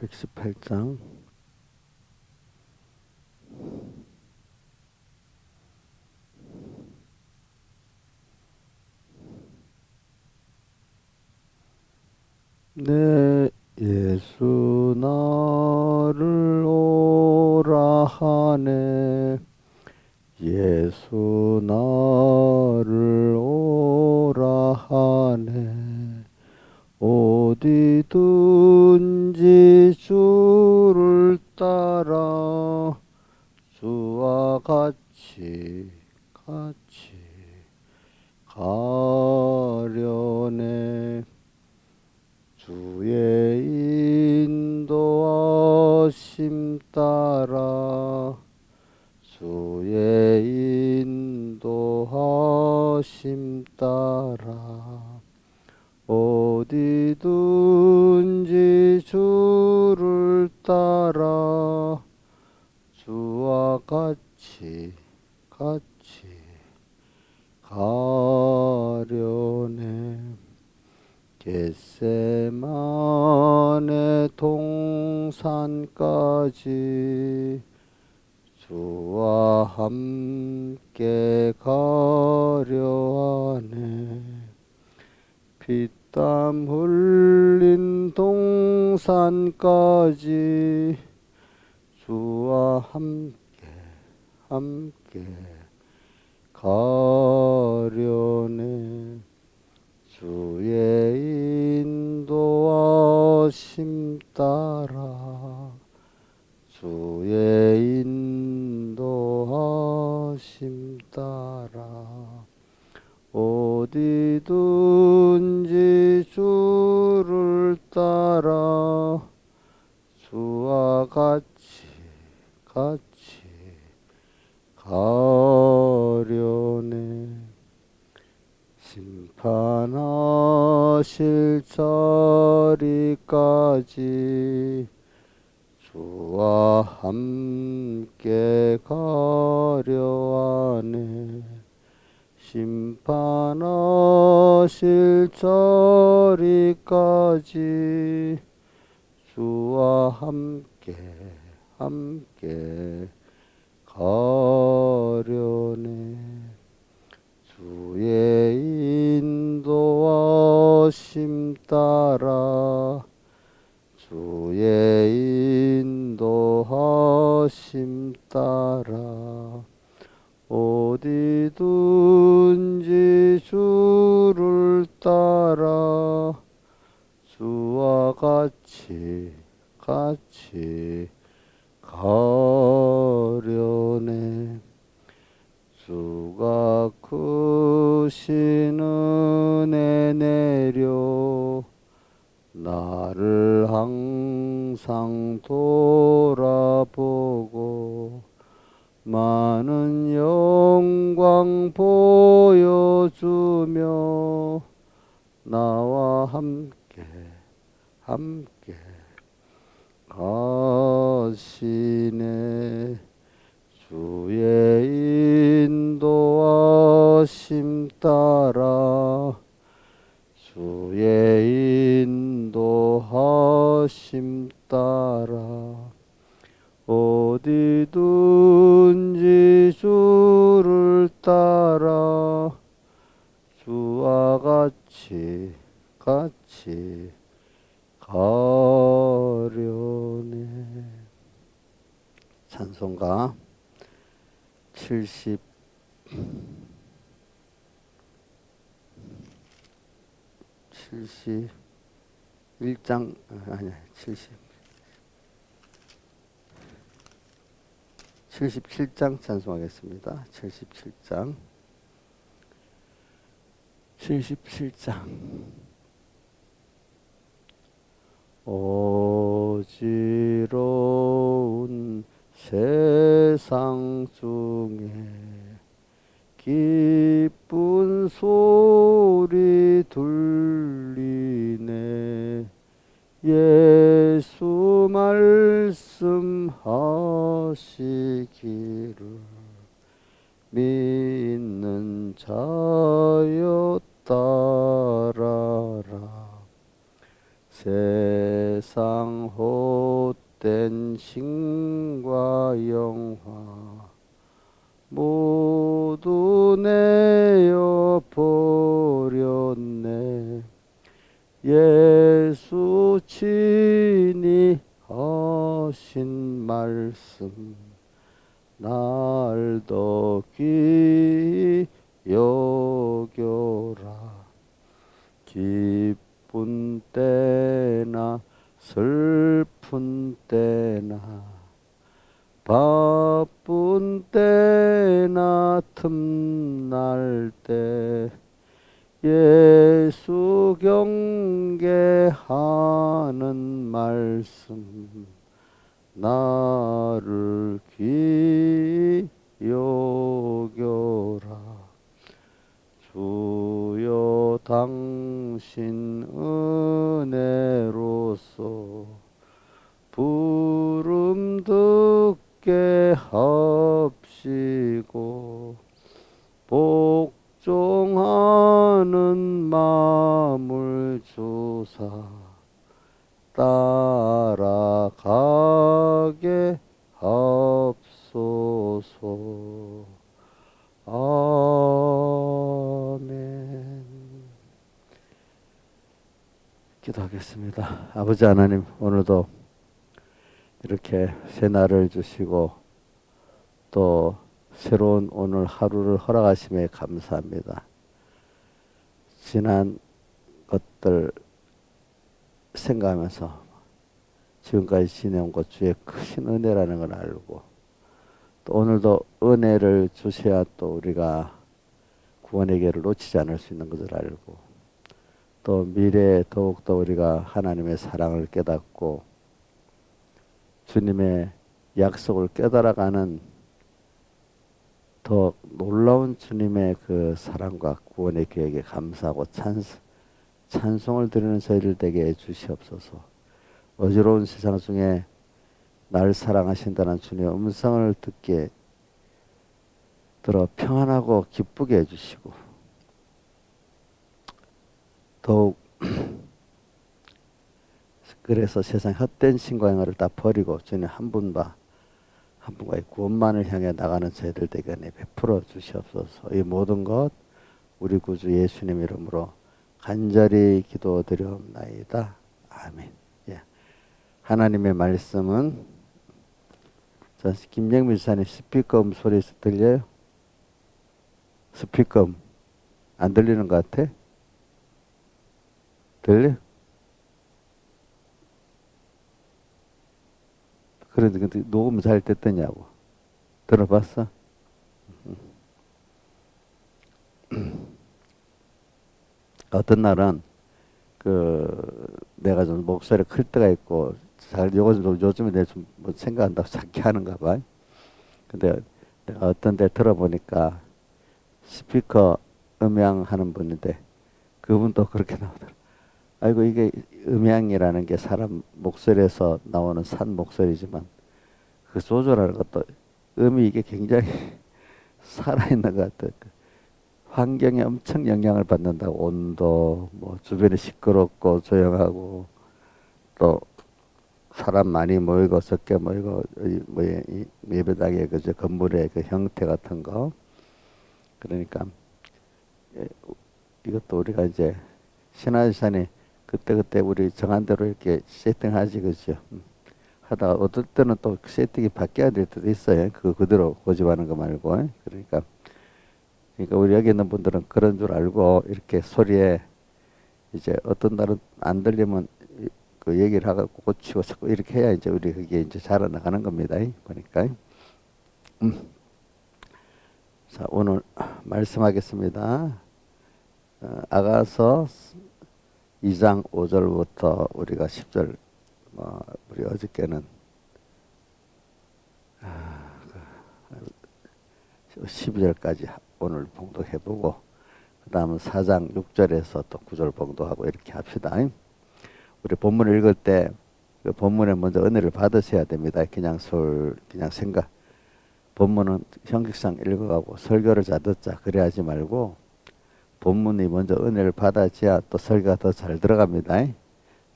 118장. 내 예수 나를 오라 하네. 예수 나를 오라 하네. 어디든지 주를 따라 주와 같이 가려네. 주의 인도하심 따라 주의 인도하심 따라 어디든지 주를 따라 주와 같이 가려네. 겟세마네 동산까지 주와 함께 가려하네. 피땀 흘린 동산까지 주와 함께 가려네. 주의 인도하심 따라 주의 인도하심 따라 어디든지 주를 따라 주와 같이 가려네. 심판하실 자리까지 주와 함께 가려하네. 심판하실 자리까지 주와 함께 가려네. 주의 인도하심 따라 주의 인도하심 따라 어디든지 주를 따라 주와 같이 가려네. 주가 크신 은혜 내려 나를 항상 돌아보고 많은 영광 보여주며 나와 함께 가시네. 주의 인도하심 따라 주의 인도하심 따라 어디든지 주를 따라 주와 같이 가려네. 찬송가 71장 아니 77장 찬송하겠습니다. 77장 어지러운 세상 중에 기쁜 소리 들리네. 예수 말씀하시기를 믿는 자여 따라라. 세상 헛된 신과 영화 모두 내어 버렸네. 예수 친히 하신 말씀 날 더 귀히 여겨라. 기쁜 때나 슬픈 때나 바쁜 때나 틈날 때 예수 경계하는 말씀 나를 귀히 여겨라. 주여 당신 은혜로서 부름 듣게 합시고 복종하는 마음을 주사 따라가게 합소서. 아멘. 기도하겠습니다. 아버지 하나님, 오늘도 이렇게 새 날을 주시고 또 새로운 오늘 하루를 허락하심에 감사합니다. 지난 것들 생각하면서 지금까지 지내온 것 주의 크신 은혜라는 걸 알고 또 오늘도 은혜를 주셔야 또 우리가 구원의 길을 놓치지 않을 수 있는 것을 알고 또 미래에 더욱더 우리가 하나님의 사랑을 깨닫고 주님의 약속을 깨달아가는 더 놀라운 주님의 그 사랑과 구원의 계획에 감사하고 찬송을 드리는 저희들 되게 해주시옵소서. 어지러운 세상 중에 날 사랑하신다는 주님의 음성을 듣게 들어 평안하고 기쁘게 해주시고 더욱 그래서 세상 헛된 신과 영화를 다 버리고 주님 한 분과의 구원만을 향해 나가는 저희들 되게 베풀어 주시옵소서. 이 모든 것 우리 구주 예수님 이름으로 간절히 기도드리옵나이다. 아멘. 예. 하나님의 말씀은 김영민 사님 스피커음 소리 들려요? 스피커음 안 들리는 것 같아? 들려? 그런데 녹음 잘 됐더냐고. 들어봤어? 어떤 날은 내가 좀 목소리 클 때가 있고 요즘에 내가 좀 뭐 생각한다고 작게 하는가 봐. 근데 내가 어떤 데 들어보니까 스피커 음향하는 분인데 그분도 그렇게 나오더라. 아이고 이게 음향이라는 게 사람 목소리에서 나오는 산 목소리지만 그 조절하는 것도 음이 이게 굉장히 살아있는 것 같아. 환경에 엄청 영향을 받는다고. 온도, 뭐 주변이 시끄럽고 조용하고 또 사람 많이 모이고 적게 모이고 뭐 예배당의 그 건물의 그 형태 같은 거. 그러니까 이것도 우리가 이제 신화유산이 그때그때 우리 정한 대로 이렇게 세팅하지, 그죠? 하다가 어떨 때는 또 세팅이 바뀌어야 될 때도 있어요. 그거 그대로 고집하는 거 말고. 그러니까 우리 여기 있는 분들은 그런 줄 알고 이렇게 소리에 이제 어떤 날은 안 들리면 그 얘기를 하고 고치고 자꾸 이렇게 해야 이제 우리 그게 이제 자라나가는 겁니다. 보니까. 자, 오늘 말씀하겠습니다. 아가서 2장 5절부터 우리가 10절, 우리 어저께는 12절까지 오늘 봉독해보고 그 다음은 4장 6절에서 또 9절 봉독하고 이렇게 합시다. 우리 본문을 읽을 때 그 본문에 먼저 은혜를 받으셔야 됩니다. 그냥 생각. 본문은 형식상 읽어가고 설교를 잘 듣자 그래 하지 말고 본문이 먼저 은혜를 받아줘야 또 설교가 더 잘 들어갑니다.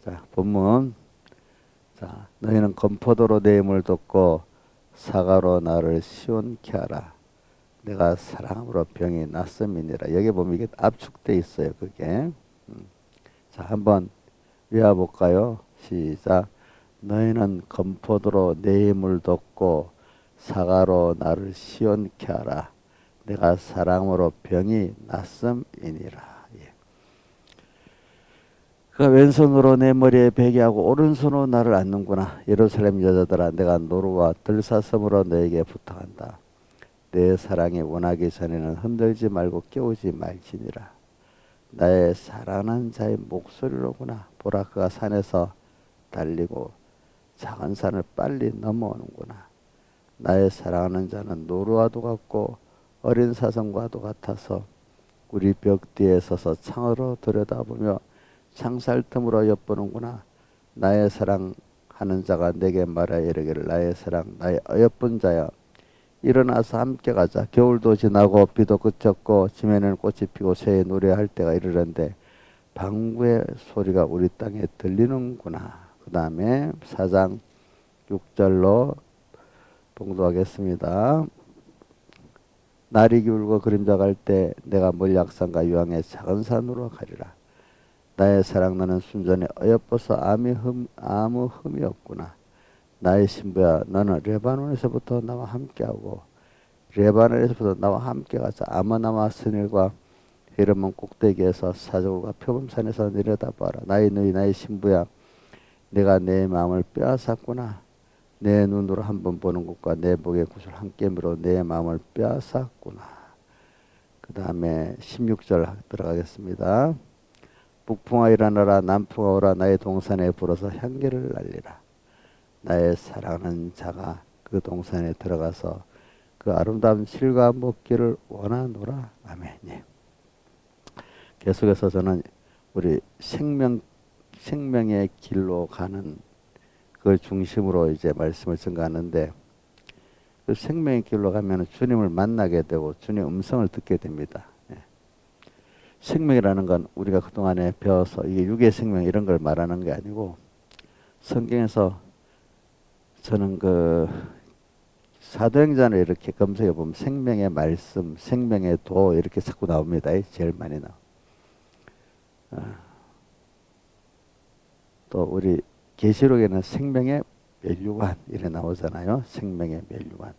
자, 본문 자, 너희는 건포도로 내 힘을 돕고 사과로 나를 시원케 하라. 내가 사랑으로 병이 낫음이니라. 여기 보면 이게 압축돼 있어요. 그게. 자, 한번 외워볼까요? 시작. 너희는 건포도로 내 힘을 돕고 사과로 나를 시원케 하라. 내가 사랑으로 병이 낫음이니라. 예. 그가 왼손으로 내 머리에 베게 하고 오른손으로 나를 안는구나. 예루살렘 여자들아, 내가 노루와 들사슴으로 너에게 부탁한다. 내 사랑이 원하기 전에는 흔들지 말고 깨우지 말지니라. 나의 사랑하는 자의 목소리로구나. 보라, 그가 산에서 달리고 작은 산을 빨리 넘어오는구나. 나의 사랑하는 자는 노루와도 같고 어린 사슴과도 같아서 우리 벽 뒤에 서서 창으로 들여다보며 창살 틈으로 엿보는구나. 나의 사랑하는 자가 내게 말하여 이르기를, 나의 사랑, 나의 어여쁜 자여, 일어나서 함께 가자. 겨울도 지나고 비도 그쳤고 지면에는 꽃이 피고 새의 노래할 때가 이르는데 방구의 소리가 우리 땅에 들리는구나. 그 다음에 4장 6절로 봉독하겠습니다. 날이 기울고 그림자 갈 때 내가 멀리 악산과 유황의 작은 산으로 가리라. 나의 사랑, 너는 순전히 어여뻐서 아무 흠이 없구나. 나의 신부야, 너는 레바논에서부터 나와 함께하고 레바논에서부터 나와 함께 가자. 아마나마 스닐과 헤르몬 꼭대기에서 사저울과 표범산에서 내려다봐라. 나의 누이, 나의 신부야, 내가 내 마음을 빼앗았구나. 내 눈으로 한번 보는 것과 내 목의 굿을 함께 물어 내 마음을 빼앗았구나. 그 다음에 16절 들어가겠습니다. 북풍아 일어나라, 남풍아 오라. 나의 동산에 불어서 향기를 날리라. 나의 사랑하는 자가 그 동산에 들어가서 그 아름다운 실과 먹기를 원하노라. 아멘. 예. 계속해서 저는 우리 생명의 길로 가는 그걸 중심으로 이제 말씀을 전가하는데, 그 생명의 길로 가면 주님을 만나게 되고 주님의 음성을 듣게 됩니다. 예. 생명이라는 건 우리가 그동안에 배워서 이게 육의 생명 이런 걸 말하는 게 아니고, 성경에서 저는 그 사도행전을 이렇게 검색해 보면 생명의 말씀, 생명의 도 이렇게 자꾸 나옵니다. 제일 많이 또 우리 계시록에는 생명의 멸류관 이래 나오잖아요. 생명의 멸류관.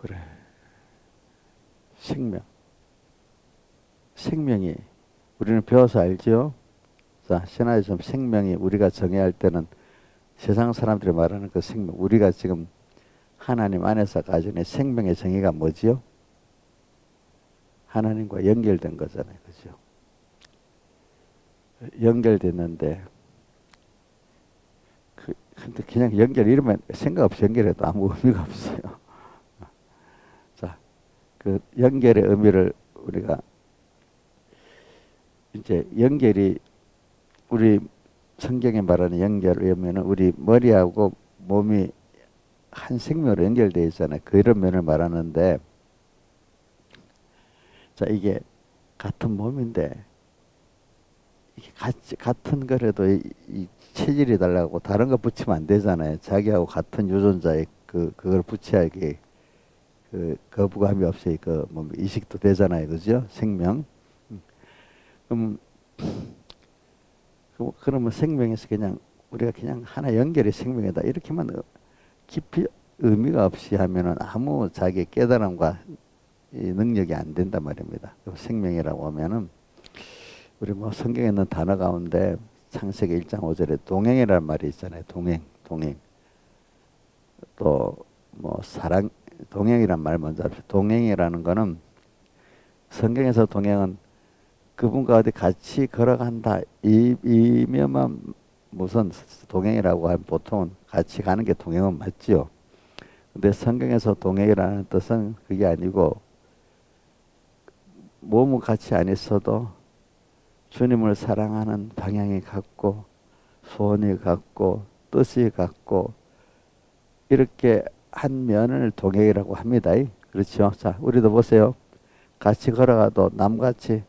그래. 생명이 우리는 배워서 알죠. 자, 신화에 좀 생명이 우리가 정해야 할 때는 세상 사람들이 말하는 그 생명, 우리가 지금 하나님 안에서 가진 생명의 정의가 뭐지요? 하나님과 연결된 거잖아요. 그죠? 연결됐는데 근데 그냥 이러면 생각 없이 연결해도 아무 의미가 없어요. 자, 그 연결의 의미를 우리가 이제 연결이 우리 성경에 말하는 연결이면은 우리 머리하고 몸이 한 생명으로 연결되어 있잖아요. 그런 면을 말하는데, 자, 이게 같은 몸인데 이게 같은 거라도 이 체질이 달라고 다른 거 붙이면 안 되잖아요. 자기하고 같은 유전자에 그걸 붙여야 이게 그 거부감이 없이 그 뭐 이식도 되잖아요. 그죠? 생명. 그러면 생명에서 그냥 우리가 그냥 하나 연결이 생명이다 이렇게만 깊이 의미가 없이 하면은 아무 자기 깨달음과 이 능력이 안 된단 말입니다. 생명이라고 하면은 우리 뭐 성경에 있는 단어 가운데 창세기 1장 5절에 동행이라는 말이 있잖아요. 동행. 또 뭐 사랑, 동행이란 말 먼저 합시다. 동행이라는 거는 성경에서 동행은 그분과 어디 같이 걸어간다 이면만 무슨 동행이라고 하면 보통은 같이 가는 게 동행은 맞죠. 근데 성경에서 동행이라는 뜻은 그게 아니고 몸은 같이 안 있어도 주님을 사랑하는 방향이 같고 소원이 같고 뜻이 같고 이렇게 한 면을 동행이라고 합니다. 그렇죠. 자, 우리도 보세요. 같이 걸어가도 남같이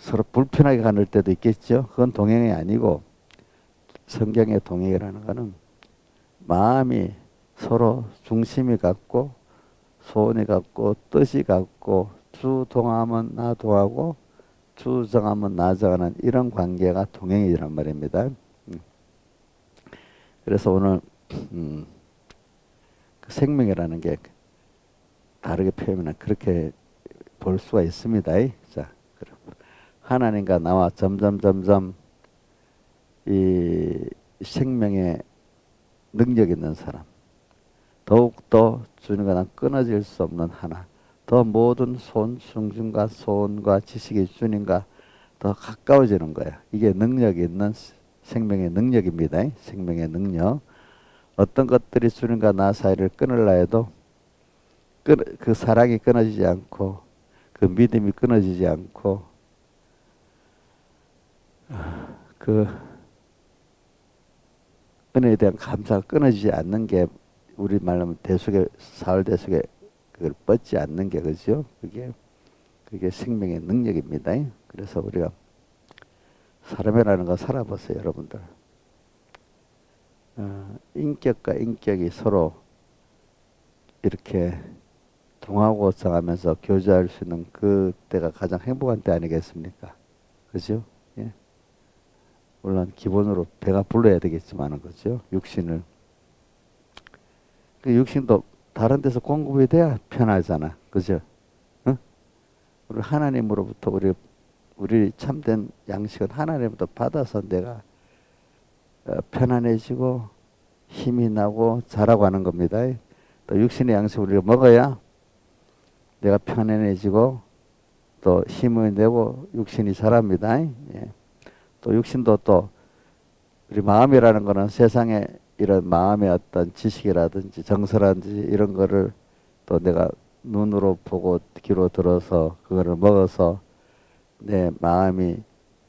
서로 불편하게 가는 때도 있겠죠. 그건 동행이 아니고 성경의 동행이라는 거는 마음이 서로 중심이 같고 소원이 같고 뜻이 같고 주 동하면 나 동하고 주 정하면 나 정하는 이런 관계가 동행이란 말입니다. 그래서 오늘 그 생명이라는 게 다르게 표현하면 그렇게 볼 수가 있습니다. 자, 하나님과 나와 점점 이 생명의 능력 있는 사람, 더욱더 주님과 난 끊어질 수 없는 하나, 더 모든 순종과 소원과 지식이 주님과 더 가까워지는 거야. 이게 능력 있는 생명의 능력입니다. 생명의 능력. 어떤 것들이 주님과 나 사이를 끊으려 해도 그 사랑이 끊어지지 않고 그 믿음이 끊어지지 않고 그 은혜에 대한 감사가 끊어지지 않는 게 우리 말로 대속의 사흘 대속에 그걸 뻗지 않는 게 그죠? 그게 생명의 능력입니다. 그래서 우리가 사람이라는 거 살아보세요, 여러분들. 인격과 인격이 서로 이렇게 동하고 정하면서 교제할 수 있는 그 때가 가장 행복한 때 아니겠습니까? 그죠? 예. 물론 기본으로 배가 불러야 되겠지만은 그죠? 육신을. 그 육신도 다른 데서 공급이 돼야 편하잖아. 그죠? 응? 우리 하나님으로부터 우리 참된 양식은 하나님부터 받아서 내가 편안해지고 힘이 나고 자라고 하는 겁니다. 또 육신의 양식을 우리가 먹어야 내가 편안해지고 또 힘을 내고 육신이 자랍니다. 예. 또 육신도 또 우리 마음이라는 거는 세상에 이런 마음의 어떤 지식이라든지 정서라든지 이런 거를 또 내가 눈으로 보고 귀로 들어서 그거를 먹어서 내 마음이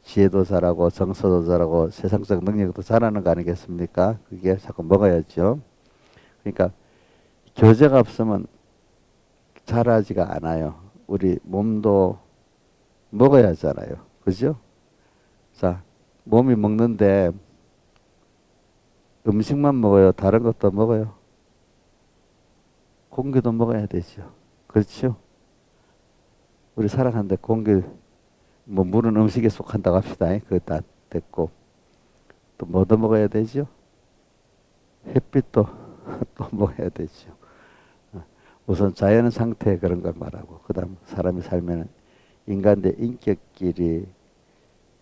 지혜도 자라고 정서도 자라고 세상적 능력도 자라는 거 아니겠습니까? 그게 자꾸 먹어야죠. 그러니까 교제가 없으면 자라지가 않아요. 우리 몸도 먹어야 하잖아요. 그죠? 자, 몸이 먹는데 음식만 먹어요? 다른 것도 먹어요? 공기도 먹어야 되죠. 그렇죠? 우리 살아가는데 공기, 뭐 물은 음식에 속한다고 합시다. 그거 다 됐고. 또 뭐도 먹어야 되죠? 햇빛도 또 먹어야 되죠. 우선 자연 상태 그런 걸 말하고, 그 다음 사람이 살면 인간의 인격끼리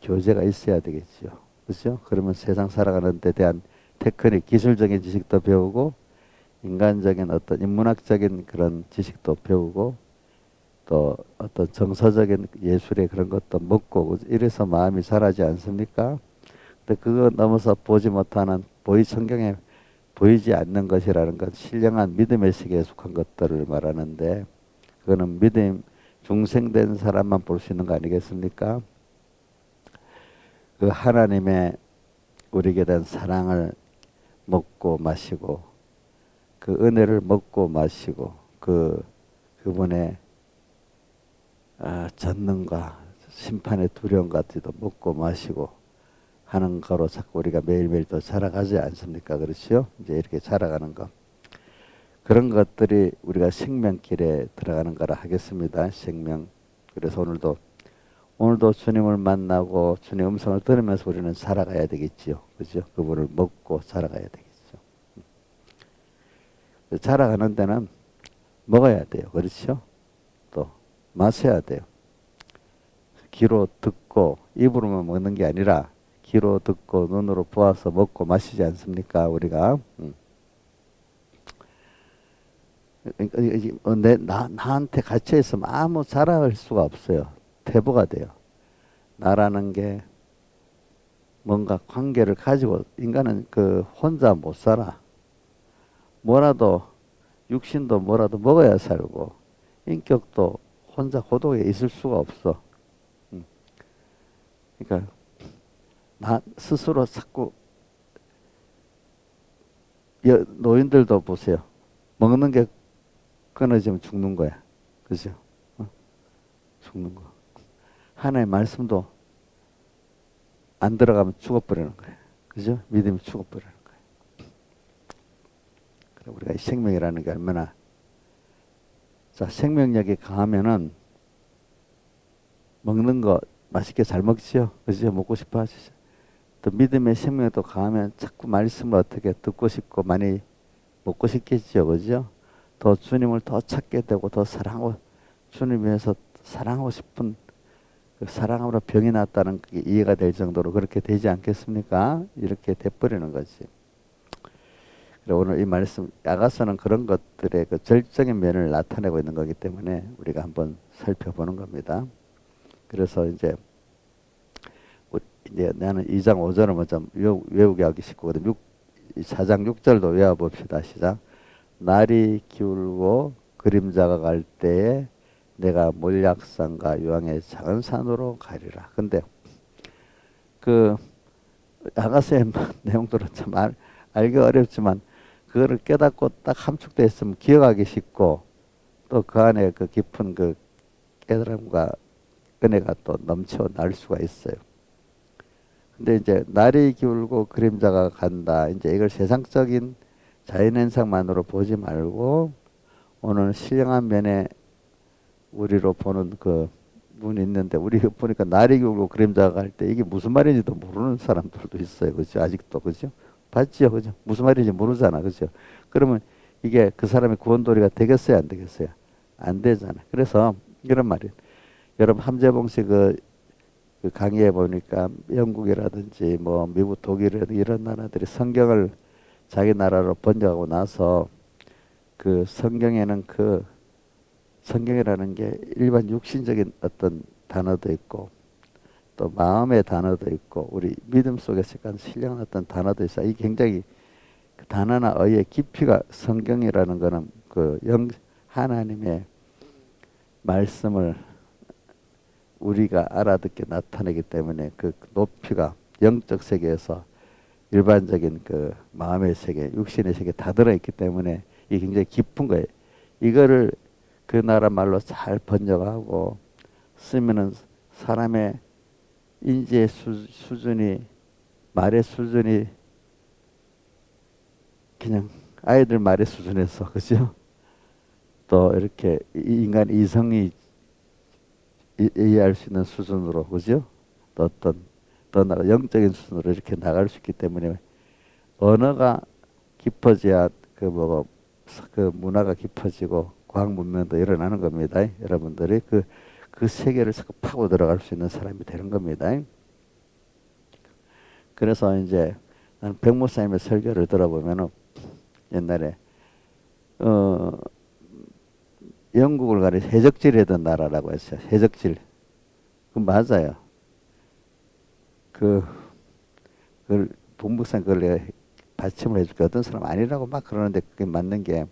교제가 있어야 되겠죠. 그렇죠? 그러면 세상 살아가는 데 대한 테크닉, 기술적인 지식도 배우고, 인간적인 어떤 인문학적인 그런 지식도 배우고, 또 어떤 정서적인 예술의 그런 것도 먹고, 이래서 마음이 자라지 않습니까? 근데 그거 넘어서 보지 못하는 성경에 보이지 않는 것이라는 건 신령한 믿음의 세계에 속한 것들을 말하는데, 그거는 믿음 중생된 사람만 볼 수 있는 거 아니겠습니까? 그 하나님의 우리에게 대한 사랑을 먹고 마시고, 그 은혜를 먹고 마시고, 그분의 전능과 심판의 두려움 같이도 먹고 마시고 하는 거로 자꾸 우리가 매일매일 또 자라가지 않습니까? 그렇죠? 이제 이렇게 자라가는 거. 그런 것들이 우리가 생명길에 들어가는 거라 하겠습니다. 생명. 그래서 오늘도 주님을 만나고 주님의 음성을 들으면서 우리는 살아가야 되겠지요. 그죠? 그분을 먹고 살아가야 되겠죠. 살아가는 데는 먹어야 돼요. 그렇죠? 또 마셔야 돼요. 귀로 듣고 입으로만 먹는 게 아니라 귀로 듣고 눈으로 보아서 먹고 마시지 않습니까? 우리가. 나한테 갇혀 있으면 아무 자랑할 수가 없어요. 태보가 돼요. 나라는 게 뭔가 관계를 가지고 인간은 혼자 못 살아. 뭐라도 육신도 뭐라도 먹어야 살고 인격도 혼자 고독에 있을 수가 없어. 그러니까 나 스스로 자꾸 노인들도 보세요. 먹는 게 끊어지면 죽는 거야. 그죠? 죽는 거. 하나의 말씀도 안 들어가면 죽어버리는 거예요. 그죠? 믿음이 죽어버리는 거예요. 그래 우리가 이 생명이라는 게 얼마나 자 생명력이 강하면은 먹는 거 맛있게 잘 먹지요. 그죠? 먹고 싶어 하시죠. 또 믿음의 생명도 강하면 자꾸 말씀을 어떻게 듣고 싶고 많이 먹고 싶겠지요. 그죠? 더 주님을 더 찾게 되고 더 사랑하고 주님 위해서 사랑하고 싶은 그 사랑으로 병이 났다는 그게 이해가 될 정도로 그렇게 되지 않겠습니까? 이렇게 돼버리는 거지. 그래 오늘 이 말씀 야가서는 그런 것들의 그 절정의 면을 나타내고 있는 거기 때문에 우리가 한번 살펴보는 겁니다. 그래서 이제 나는 2장 5절을 먼저 외우게 하기 쉽거든. 4장 6절도 외워봅시다. 시작. 날이 기울고 그림자가 갈 때에 내가 몰약산과 유황의 작은 산으로 가리라. 근데 그 야가서의 내용들은 참 알기 어렵지만 그거를 깨닫고 딱 함축되어 있으면 기억하기 쉽고 또 그 안에 그 깊은 그 깨달음과 은혜가 또 넘쳐 날 수가 있어요. 근데 이제 날이 기울고 그림자가 간다. 이제 이걸 세상적인 자연현상만으로 보지 말고 오늘 신령한 면에 우리로 보는 그 눈이 있는데 우리 보니까 날이 기울고 그림자가 갈 때 이게 무슨 말인지도 모르는 사람들도 있어요. 그죠? 아직도 그죠? 봤지요? 그죠? 무슨 말인지 모르잖아. 그죠? 그러면 이게 그 사람의 구원도리가 되겠어요? 안 되겠어요? 안 되잖아. 그래서 이런 말이에요. 여러분 함재봉 씨그 강의해 보니까 영국이라든지 뭐 미국 독일이라든지 이런 나라들이 성경을 자기 나라로 번역하고 나서 그 성경에는 그 성경이라는 게 일반 육신적인 어떤 단어도 있고 또 마음의 단어도 있고 우리 믿음 속에서 약간 신령한 어떤 단어도 있어. 이 굉장히 그 단어나 어의 깊이가 성경이라는 거는 그 하나님의 말씀을 우리가 알아듣게 나타내기 때문에 그 높이가 영적 세계에서 일반적인 그 마음의 세계, 육신의 세계 다 들어있기 때문에 이게 굉장히 깊은 거예요. 이거를 그 나라 말로 잘 번역하고 쓰면은 사람의 인지의 수준이 말의 수준이 그냥 아이들 말의 수준에서 그죠? 또 이렇게 인간 이성이 이해할 수 있는 수준으로 그죠? 또 어떤 더 나가 영적인 수준으로 이렇게 나갈 수 있기 때문에 언어가 깊어져야 그 뭐고 그 문화가 깊어지고 과학 문명도 일어나는 겁니다. 여러분들이 그 세계를 자꾸 파고 들어갈 수 있는 사람이 되는 겁니다. 그래서 이제 나는 백목사님의 설교를 들어보면은 옛날에 어 영국을 가리 해적질하던 나라라고 했어요. 해적질. 그 맞아요. 그 그걸 본목사님 그걸 내가 받침을 해줄게 어떤 사람 아니라고 막 그러는데 그게 맞는 게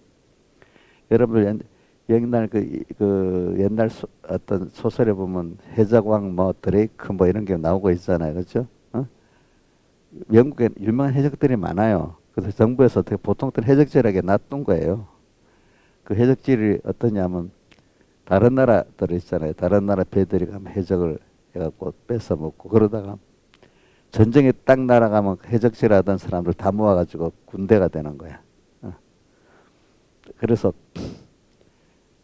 여러분들 옛날 그 옛날 어떤 소설에 보면 해적왕 뭐 드레이크 뭐 이런 게 나오고 있잖아요. 그렇죠? 어? 영국에 유명한 해적들이 많아요. 그래서 정부에서 어떻게 보통들 해적질하게 놔둔 거예요. 그 해적질이 어떠냐면 다른 나라들 있잖아요. 다른 나라 배들이 가면 해적을 해갖고 뺏어 먹고 그러다가 전쟁에 딱 날아가면 해적질 하던 사람들 다 모아가지고 군대가 되는 거야. 어. 그래서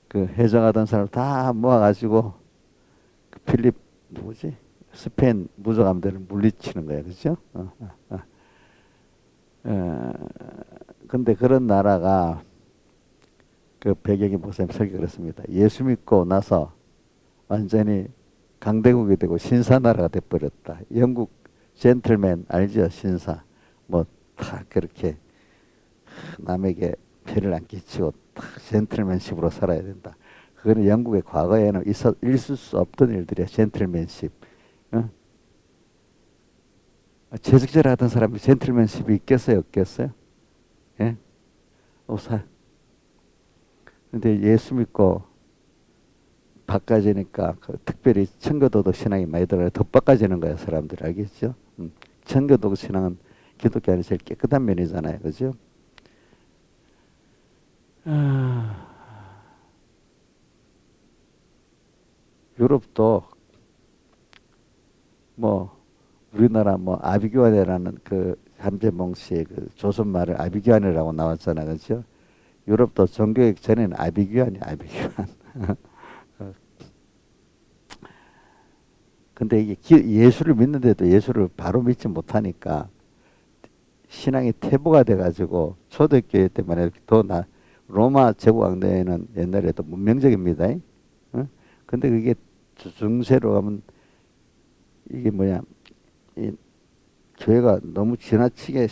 그 해적하던 사람 다 모아가지고 그 필립 누구지? 스페인 무적함대를 물리치는 거야. 그죠? 근데 그런 나라가 그 배경이 목사님 설교 그렇습니다. 예수 믿고 나서 완전히 강대국이 되고 신사나라가 돼버렸다. 영국 젠틀맨 알죠? 신사. 뭐 다 그렇게 남에게 피해를 안 끼치고 딱 젠틀맨십으로 살아야 된다. 그거는 영국의 과거에는 있을 수 없던 일들이야. 젠틀맨십. 어? 채식질 하던 사람이 젠틀맨십이 있겠어요? 없겠어요? 예? 없어요. 근데 예수 믿고 바꿔지니까 그 특별히 청교도덕 신앙이 많이 들어요. 더 바꿔지는 거야 사람들 알겠죠? 청교도덕 신앙은 기독교 안에 제일 깨끗한 면이잖아요, 그죠? 유럽도 뭐 우리나라 뭐 아비규환이라는 그 함재봉 씨의 그 조선 말을 아비규환이라고 나왔잖아, 그렇죠? 유럽도 종교개혁 전에는 아비규환이 아비규환. 근데 이게 예수를 믿는데도 예수를 바로 믿지 못하니까 신앙이 퇴보가 돼가지고 초대교회 때만 해도 더 로마 제국왕래에는 옛날에도 문명적입니다. 어? 근데 그게 중세로 가면 이게 뭐냐, 이 교회가 너무 지나치게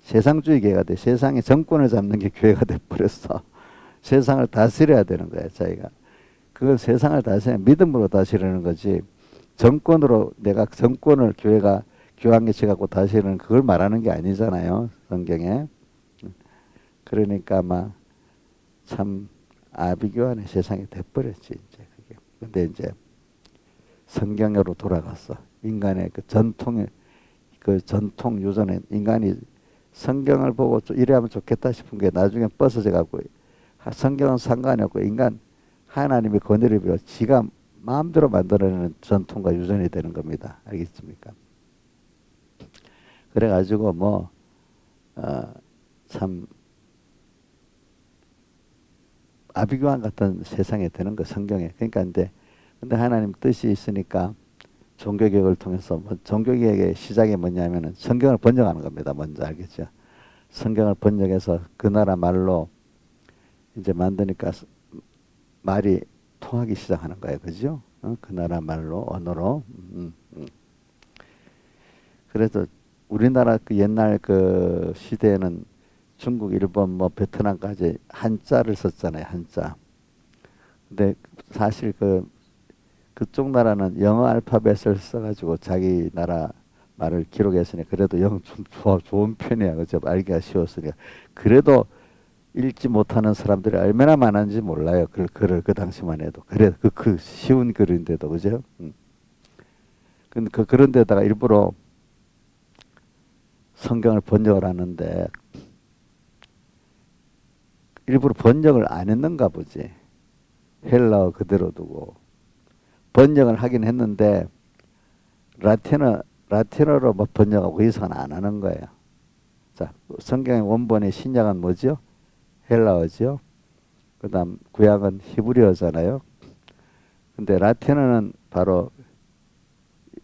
세상주의 교회가 돼. 세상의 정권을 잡는 게 교회가 돼 버렸어. 세상을 다스려야 되는 거야, 자기가. 그걸 세상을 다스려 믿음으로 다스리는 거지. 정권으로 내가 정권을 교회가 교황개체 갖고 다스리는 그걸 말하는 게 아니잖아요, 성경에. 그러니까 아마 참 아비규환의 세상이 돼버렸지 이제 그게. 근데 이제 성경으로 돌아갔어. 인간의 그 전통 유전에 인간이 성경을 보고 이래 하면 좋겠다 싶은 게 나중에 벗어져 갖고 성경은 상관이 없고 인간 하나님의 권위를 빌어 지가 마음대로 만들어내는 전통과 유전이 되는 겁니다. 알겠습니까? 그래가지고 뭐 참 아비규환 같은 세상에 되는 거 성경에. 그러니까 근데 하나님 뜻이 있으니까 종교개혁을 통해서 종교개혁의 시작이 뭐냐면은 성경을 번역하는 겁니다. 먼저 알겠죠? 성경을 번역해서 그 나라 말로 이제 만드니까 말이 통하기 시작하는 거예요. 그죠? 그 나라 말로 언어로. 그래서 우리나라 그 옛날 그 시대에는 중국, 일본, 뭐 베트남까지 한자를 썼잖아요. 한자. 근데 사실 그쪽 나라는 영어 알파벳을 써가지고 자기 나라 말을 기록했으니 그래도 영 좀 좋은 편이야. 그죠? 알기가 쉬웠으니까. 그래도 읽지 못하는 사람들이 얼마나 많은지 몰라요. 글을 그 당시만 해도. 그래, 그 쉬운 글인데도, 그죠? 근데 그런 데다가 일부러 성경을 번역을 하는데, 일부러 번역을 안 했는가 보지. 헬라어 그대로 두고. 번역을 하긴 했는데, 라틴어로 뭐 번역하고 이상은 안 하는 거예요. 자, 성경의 원본의 신약은 뭐죠? 헬라어죠. 그 다음 구약은 히브리어잖아요. 근데 라틴어는 바로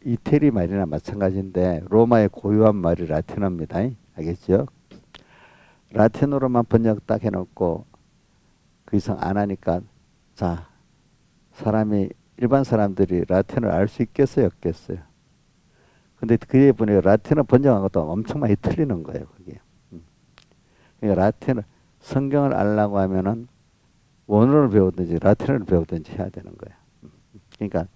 이태리 말이나 마찬가지인데 로마의 고유한 말이 라틴어입니다. 알겠죠? 라틴어로만 번역 딱 해놓고 그 이상 안 하니까 자, 일반 사람들이 라틴어를 알 수 있겠어요? 없겠어요? 근데 그에 보니까 라틴어 번역한 것도 엄청 많이 틀리는 거예요. 그게. 그러니까 성경을 알려고 하면은 원어를 배우든지 라틴어를 배우든지 해야 되는 거예요. 그러니까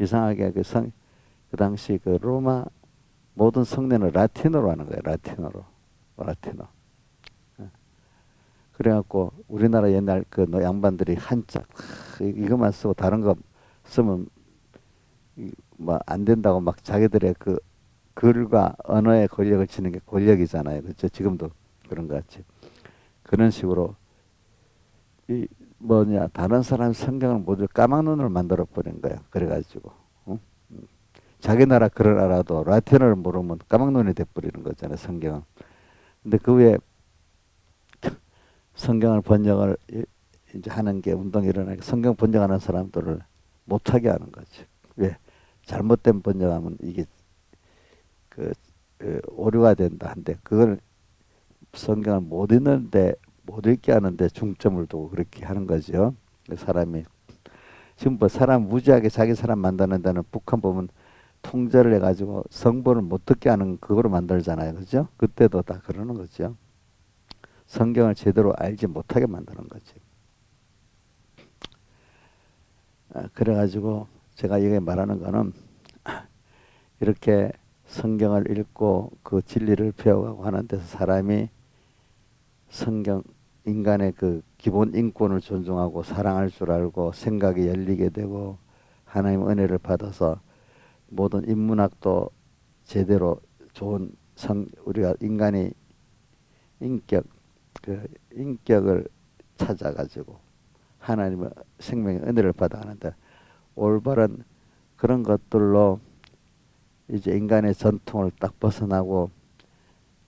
이상하게 그 당시 그 로마 모든 성례는 라틴어로 하는 거예요. 라틴어. 그래갖고 우리나라 옛날 그 양반들이 한자 이것만 쓰고 다른 거 쓰면 뭐 안 된다고 막 자기들의 그 글과 언어의 권력을 지는 게 권력이잖아요. 그렇죠? 지금도 그런 것 같이. 그런 식으로 이 뭐냐 다른 사람 성경을 모두 까막눈을 만들어 버린 거야. 그래가지고 자기 나라 글을 알아도 라틴어를 모르면 까막눈이 돼 버리는 거잖아요. 성경은. 근데 그 후에 성경을 번역을 이제 하는 게 운동이 일어나니까 성경 번역하는 사람들을 못하게 하는 거지. 왜? 잘못된 번역하면 이게 오류가 된다 한데 그걸 성경을 못 읽게 하는데 중점을 두고 그렇게 하는 거죠. 사람이 지금 뭐 사람 무지하게 자기 사람 만드는 데는 북한 보면 통제를 해가지고 성본을 못 듣게 하는 그거로 만들잖아요. 그죠? 그때도 다 그러는 거죠. 성경을 제대로 알지 못하게 만드는 거지. 그래가지고 제가 이게 말하는 거는 이렇게 성경을 읽고 그 진리를 배워가고 하는 데서 사람이 인간의 그 기본 인권을 존중하고 사랑할 줄 알고 생각이 열리게 되고 하나님의 은혜를 받아서 모든 인문학도 제대로 좋은 우리가 인간의 인격을 찾아가지고 하나님의 생명의 은혜를 받아가는데 올바른 그런 것들로 이제 인간의 전통을 딱 벗어나고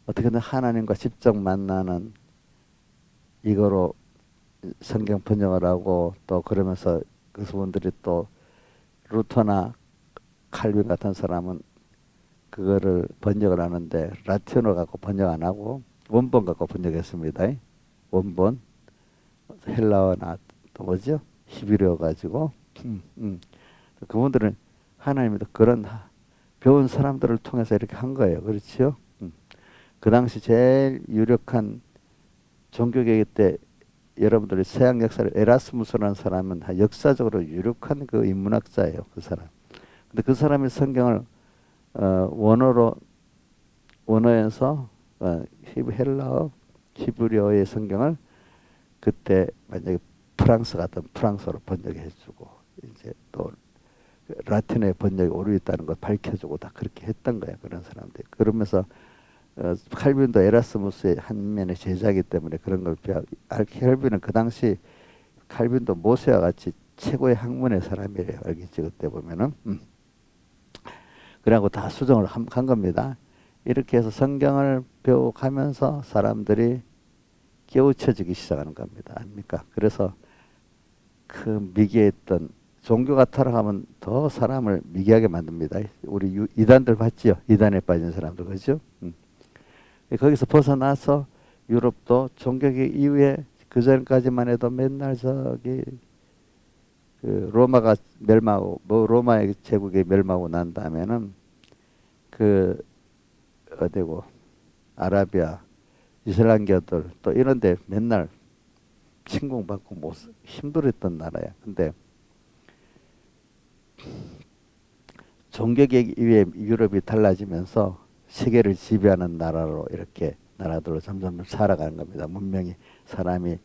어떻게든 하나님과 직접 만나는 이거로 성경 번역을 하고 또 그러면서 그분들이 또 루터나 칼빈 같은 사람은 그거를 번역을 하는데 라틴어 갖고 번역 안 하고 원본 갖고 번역했습니다. 원본 헬라어나 또 뭐죠? 히브리어 가지고 그분들은 하나님도 그런 배운 사람들을 통해서 이렇게 한 거예요. 그렇죠? 그 당시 제일 유력한 종교개혁 때 여러분들이 서양 역사를 에라스무스라는 사람은 역사적으로 유력한 그 인문학자예요. 그 사람. 근데 그 사람이 성경을 원어에서 헬라어, 히브리어의 성경을 그때 만약에 프랑스 같은 프랑스어로 번역해주고 이제 또 라틴어의 번역이 오류 있다는 걸 밝혀주고 다 그렇게 했던 거예요. 그런 사람들. 그러면서 칼빈도 에라스무스의 한 면의 제자이기 때문에 그런 걸 칼빈은 그 당시 칼빈도 모세와 같이 최고의 학문의 사람이래요. 알겠지? 그때 보면은. 그래갖고 다 수정을 한 겁니다. 이렇게 해서 성경을 배워가면서 사람들이 깨우쳐지기 시작하는 겁니다. 아닙니까? 그래서 그 미개했던 종교가 타락하면 더 사람을 미개하게 만듭니다. 우리 이단들 봤지요? 이단에 빠진 사람들, 그죠? 거기서 벗어나서 유럽도 종교개혁 이후에 그 전까지만 해도 맨날 저기 그 로마가 멸망하고 뭐 로마의 제국이 멸망하고 난 다음에는 그 어디고 아라비아 이슬람교들 또 이런데 맨날 침공받고 못 힘들었던 나라야. 근데 종교개혁 이후에 유럽이 달라지면서 세계를 지배하는 나라로 이렇게 나라들로 점점 살아가는 겁니다. 문명이 사람이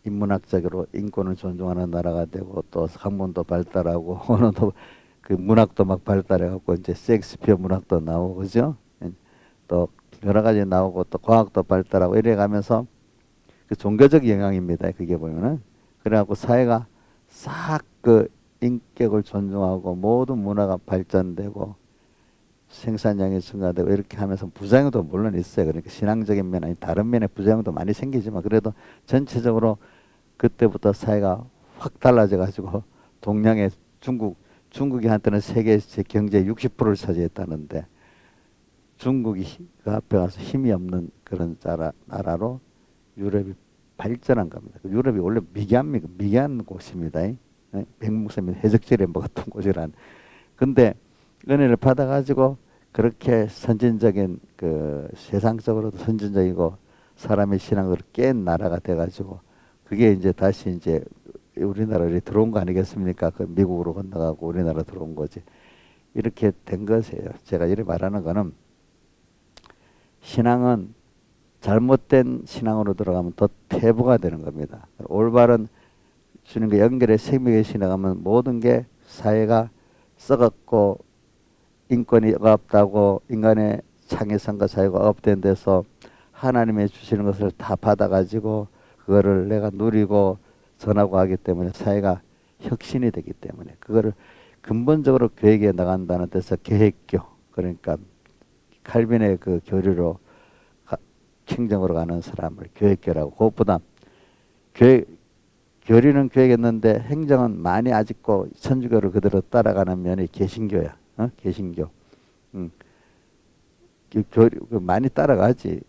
인문학적으로 인권을 존중하는 나라가 되고 또 학문도 발달하고 언어도 그 문학도 막 발달해갖고 이제 셰익스피어 문학도 나오고 그죠? 또 여러 가지 나오고 또 과학도 발달하고 이래가면서 그 종교적 영향입니다. 그게 보면은 그래갖고 사회가 싹 그 인격을 존중하고 모든 문화가 발전되고 생산량이 증가되고 이렇게 하면서 부작용도 물론 있어요. 그러니까 신앙적인 면 아니 다른 면에 부작용도 많이 생기지만 그래도 전체적으로 그때부터 사회가 확 달라져 가지고 동양의 중국이 한때는 세계 경제 60%를 차지했다는데 중국이 그 앞에 가서 힘이 없는 그런 나라로 유럽이 발전한 겁니다. 유럽이 원래 미개한 곳입니다. 백목사님 해적절에 먹었던 곳이란. 근데 은혜를 받아가지고 그렇게 선진적인 그 세상적으로도 선진적이고 사람의 신앙을 깬 나라가 돼가지고 그게 이제 다시 이제 우리나라에 들어온 거 아니겠습니까? 그 미국으로 건너가고 우리나라 들어온 거지. 이렇게 된 것이에요. 제가 이렇게 말하는 거는 신앙은 잘못된 신앙으로 들어가면 더 퇴보가 되는 겁니다. 올바른 주님과 연결해 생명의 신앙하면 모든 게 사회가 썩었고 인권이 없다고 인간의 창의성과 자유가 업된 데서 하나님의 주시는 것을 다 받아가지고 그거를 내가 누리고 전하고 하기 때문에 사회가 혁신이 되기 때문에 그거를 근본적으로 교육에 나간다는 데서 계획교 그러니까 칼빈의 그 교리로 킹정으로 가는 사람을 교육교라고 그것보다 교리는 교육했는데 행정은 많이 아직도 천주교를 그대로 따라가는 면이 개신교야. 개신교. 많이 따라가지.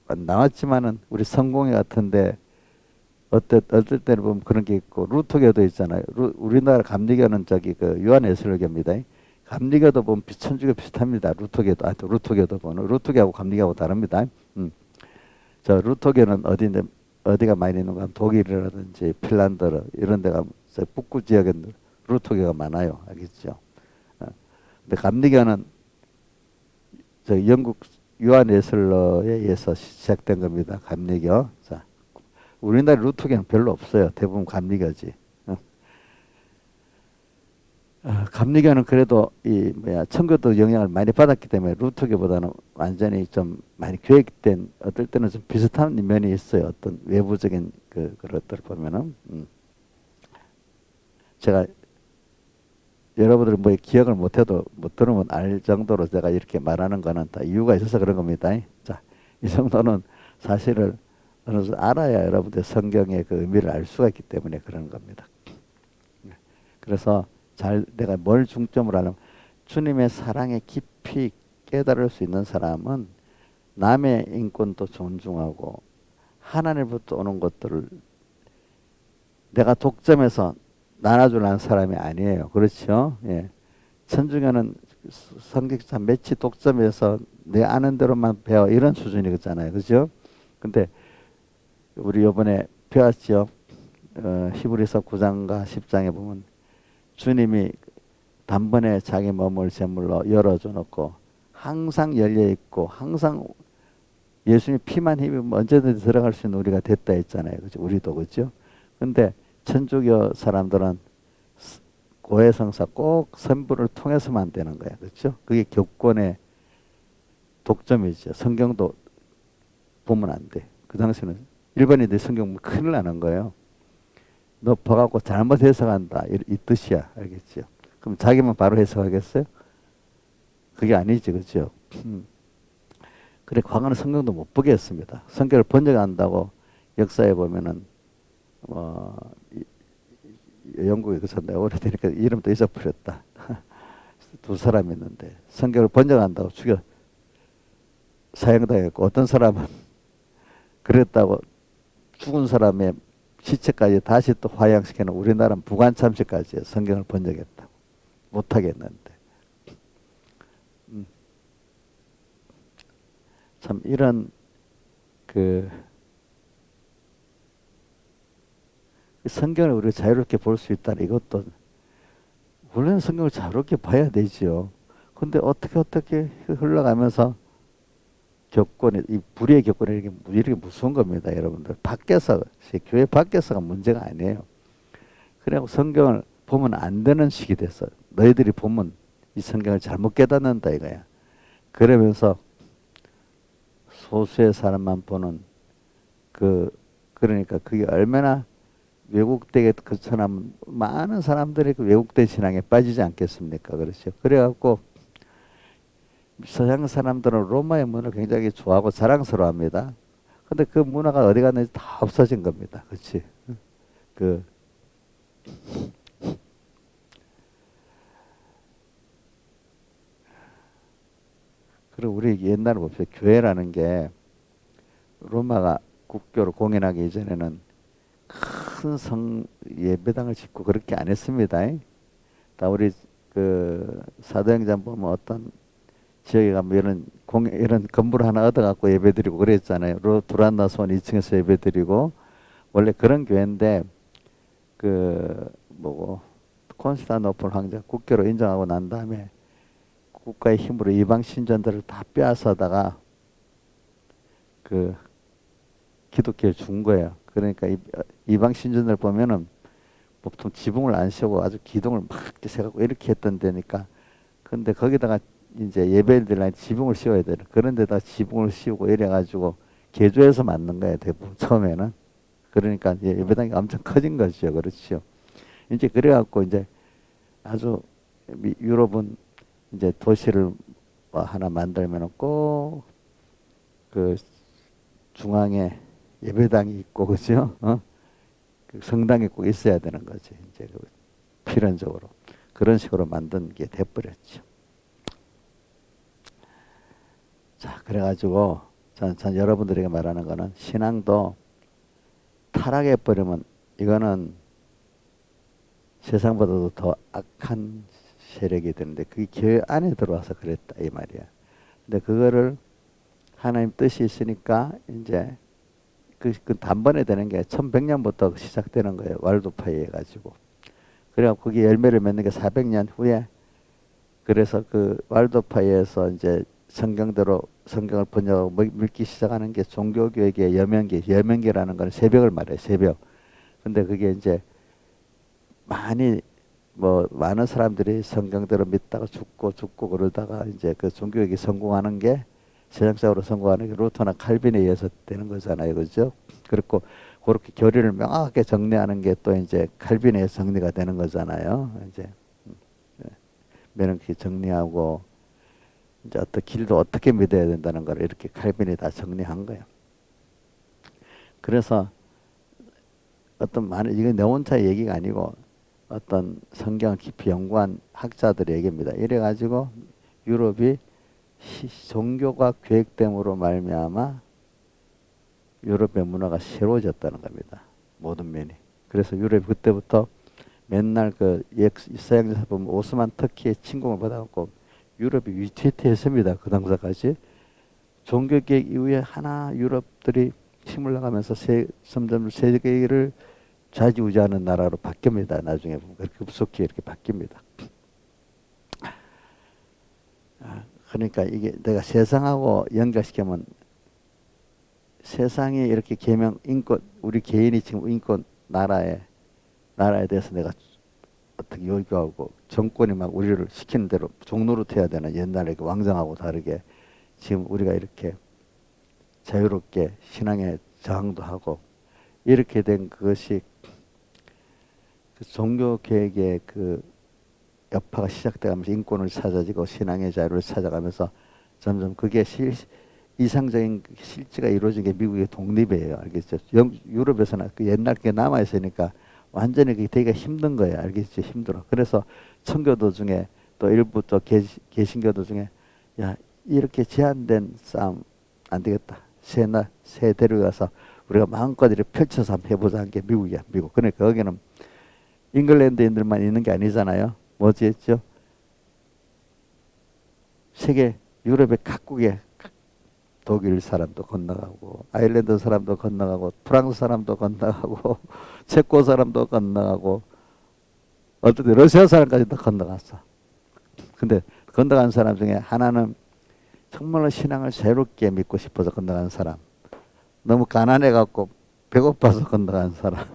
나왔지만은 우리 성공회 같은데 어떨 때는 보면 그런 게 있고 루터교도 있잖아요. 우리나라 감리교는 저기 그 요한예술교입니다. 감리교도 보면 천주교 비슷합니다. 루터교도 보면 루터교하고 감리교하고 다릅니다. 저 루터교는 어디가 많이 있는가 하면 독일이라든지 핀란드 이런 데가 북부 지역에 루터교가 많아요. 알겠죠? 근데 감리교는 저 영국 요한예슬러에 의해서 시작된 겁니다. 감리교. 자, 우리나라 루터교는 별로 없어요. 대부분 감리교지. 감리교는 그래도 청교도 영향을 많이 받았기 때문에 루터교보다는 완전히 좀 많이 교육된 어떨 때는 좀 비슷한 면이 있어요. 어떤 외부적인 그것들 보면은 제가 여러분들 뭐 기억을 못해도 못 들으면 알 정도로 제가 이렇게 말하는 거는 다 이유가 있어서 그런 겁니다. 자, 이 정도는 사실을 어느 정도 알아야 여러분들 성경의 그 의미를 알 수가 있기 때문에 그런 겁니다. 그래서 잘 내가 뭘 중점으로 하냐면 주님의 사랑에 깊이 깨달을 수 있는 사람은 남의 인권도 존중하고 하나님부터 오는 것들을 내가 독점해서 나눠주려는 사람이 아니에요. 그렇죠? 예. 천주교는 성직자 매치 독점해서 내 아는 대로만 배워 이런 수준이잖아요. 그죠? 근데 우리 요번에 배웠죠. 히브리서 9장과 10장에 보면 주님이 단번에 자기 몸을 제물로 열어줘 놓고 항상 열려 있고 항상 예수님 피만 힘이면 언제든지 들어갈 수 있는 우리가 됐다 했잖아요. 그죠? 우리도 그죠? 근데 천주교 사람들은 고해성사 꼭 선부를 통해서만 되는 거야. 그렇죠? 그게 교권의 독점이죠. 성경도 보면 안 돼. 그 당시에는 일반인들이 성경 보면 큰일 나는 거예요. 너 봐갖고 잘못 해석한다. 이 뜻이야. 알겠죠? 그럼 자기만 바로 해석하겠어요? 그게 아니지. 그렇죠? 그래 과거는 성경도 못 보게 했습니다. 성경을 번역한다고 역사에 보면은 영국에 그서 내가 오래되니까 이름도 잊어버렸다. 두 사람이 있는데 성경을 번역한다고 죽여 사형당했고 어떤 사람은 그랬다고 죽은 사람의 시체까지 다시 또 화양시켜놓은 우리나라는 부관참시까지 성경을 번역했다고 못하겠는데 참 이런 그 성경을 우리가 자유롭게 볼 수 있다는 이것도 원래는 성경을 자유롭게 봐야 되죠. 근데 어떻게 흘러가면서 교권이 이 불의의 교권이 이렇게 무서운 겁니다, 여러분들. 밖에서 교회 밖에서가 문제가 아니에요. 그래고 성경을 보면 안 되는 식이 됐어. 너희들이 보면 이 성경을 잘못 깨닫는다 이거야. 그러면서 소수의 사람만 보는 그러니까 그게 얼마나 왜곡되게 그처럼 많은 사람들이 그 왜곡된 신앙에 빠지지 않겠습니까? 그렇죠. 그래갖고 서양 사람들은 로마의 문화를 굉장히 좋아하고 자랑스러워합니다. 근데 그 문화가 어디 갔는지 다 없어진 겁니다. 그렇지? 그 그리고 우리 옛날에 봅시다. 교회라는 게 로마가 국교로 공인하기 이전에는 큰 예배당을 짓고 그렇게 안 했습니다. 다 우리 그 사도행전 보면 어떤 지역에 가면 이런 건물 하나 얻어갖고 예배드리고 그랬잖아요. 두란노선 2층에서 예배드리고 원래 그런 교회인데 그 뭐고 콘스탄티노플 황제 국교로 인정하고 난 다음에 국가의 힘으로 이방 신전들을 다 빼앗아다가 그 기독교에 준 거예요. 그러니까 이방 신전들 보면은 보통 지붕을 안 씌우고 아주 기둥을 막 세갖고 이렇게 했던 데니까 근데 거기다가 이제 예배드리려면 지붕을 씌워야 되는 그런 데다 지붕을 씌우고 이래가지고 개조해서 만든 거예요. 대부분 처음에는. 그러니까 예배당이 엄청 커진 거죠. 그렇죠. 이제 그래갖고 이제 아주 유럽은 이제 도시를 하나 만들면 꼭 그 중앙에 예배당이 있고 그죠? 그 성당이 꼭 있어야 되는 거지. 이제 필연적으로 그런 식으로 만든 게 돼버렸죠. 자, 그래가지고 전 여러분들에게 말하는 거는 신앙도 타락해 버리면 이거는 세상보다도 더 악한 세력이 되는데 그게 교회 안에 들어와서 그랬다 이 말이야. 근데 그거를 하나님 뜻이 있으니까 이제 그 단번에 되는 게 1100년부터 시작되는 거예요. 왈도파이 해가지고. 그래갖고 그게 열매를 맺는 게 400년 후에 그래서 그 왈도파이에서 이제 성경대로 성경을 번역하고 읽기 시작하는 게 종교교육의 여명계라는 건 새벽을 말해요. 새벽. 근데 그게 이제 많은 사람들이 성경대로 믿다가 죽고 그러다가 이제 그 종교교육이 성공하는 게 세상적으로 성공하는 게 루터나 칼빈에 의해서 되는 거잖아요. 그죠? 그렇고 그렇게 교리를 명확하게 정리하는 게 또 이제 칼빈에 의해서 정리가 되는 거잖아요. 이제 이렇게 정리하고 이제 어떤 길도 어떻게 믿어야 된다는 걸 이렇게 칼빈이 다 정리한 거예요. 그래서 어떤 많은 이건 내 혼자 얘기가 아니고 어떤 성경을 깊이 연구한 학자들의 얘기입니다. 이래가지고 유럽이 종교가 계획됨으로 말미암아 유럽의 문화가 새로워졌다는 겁니다. 모든 면이. 그래서 유럽이 그때부터 맨날 그 서양에서 보면 오스만 터키의 침공을 받아갖고 유럽이 위태위태했습니다. 그 당시까지. 종교개혁 이후에 하나 유럽들이 힘을 나가면서 점점 세계를 좌지우지하는 나라로 바뀝니다. 나중에 보면 그렇게 급속히 이렇게 바뀝니다. 그러니까 이게 내가 세상하고 연결시키면 세상이 이렇게 인권, 우리 개인이 지금 인권 나라에 대해서 내가 어떻게 요구하고 정권이 막 우리를 시키는 대로 종노릇 해야 되나 옛날에 그 왕정하고 다르게 지금 우리가 이렇게 자유롭게 신앙에 저항도 하고 이렇게 된 그것이 그 종교 개혁의 그 여파가 시작돼가면서 인권을 찾아지고 신앙의 자유를 찾아가면서 점점 그게 이상적인 실제가 이루어진 게 미국의 독립이에요. 알겠죠? 유럽에서는 그 옛날 게 남아 있으니까 완전히 그게 되기가 힘든 거예요. 알겠죠? 힘들어. 그래서 청교도 중에 또 일부 또 개신교도 중에 야 이렇게 제한된 싸움 안 되겠다. 새 데려가서 우리가 마음껏 이렇게 펼쳐서 한번 해보자 한 게 미국이야. 미국. 그러니까 거기는 잉글랜드인들만 있는 게 아니잖아요. 뭐지 했죠? 세계 유럽의 각국에 독일 사람도 건너가고 아일랜드 사람도 건너가고 프랑스 사람도 건너가고 체코 사람도 건너가고 어떤 때 러시아 사람까지도 건너갔어. 근데 건너간 사람 중에 하나는 정말로 신앙을 새롭게 믿고 싶어서 건너간 사람, 너무 가난해갖고 배고파서 건너간 사람,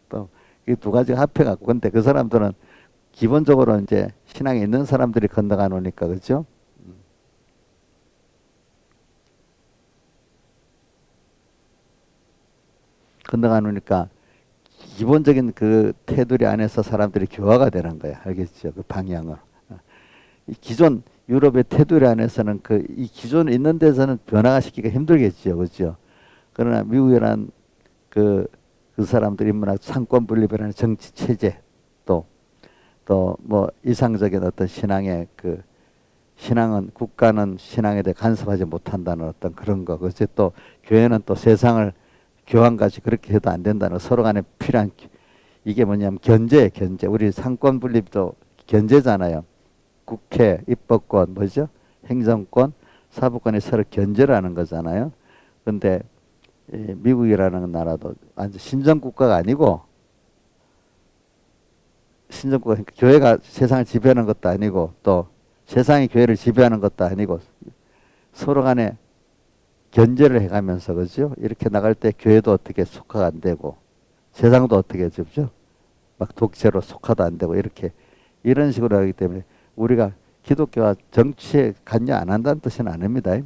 또 이 두 가지가 합해갖고. 근데 그 사람들은 기본적으로 이제 신앙에 있는 사람들이 건너가 놓으니까 그렇죠? 건너가 놓으니까 기본적인 그 테두리 안에서 사람들이 교화가 되는 거야. 알겠죠? 그 방향을. 이 기존 유럽의 테두리 안에서는 이 기존 있는 데서는 변화가 시키기가 힘들겠죠. 그렇죠? 그러나 미국이란 그 사람들 인문학 상권 분립이라는 정치 체제 또 뭐 이상적인 어떤 신앙의 신앙은 국가는 신앙에 대해 간섭하지 못한다는 어떤 그런 거. 그렇지? 또 교회는 또 세상을 교황같이 그렇게 해도 안 된다는 서로 간에 필요한 이게 뭐냐면 견제. 우리 상권 분립도 견제잖아요. 국회, 입법권, 뭐죠? 행정권, 사법권이 서로 견제를 하는 거잖아요. 근데 미국이라는 나라도 완전 신정국가가 아니고 신정국가, 교회가 세상을 지배하는 것도 아니고 또 세상이 교회를 지배하는 것도 아니고 서로 간에 견제를 해가면서 그죠? 이렇게 나갈 때 교회도 어떻게 속화가 안 되고 세상도 어떻게 죠? 막 독재로 속화도 안 되고 이렇게 이런 식으로 하기 때문에 우리가 기독교와 정치에 관여 안 한다는 뜻은 아닙니다.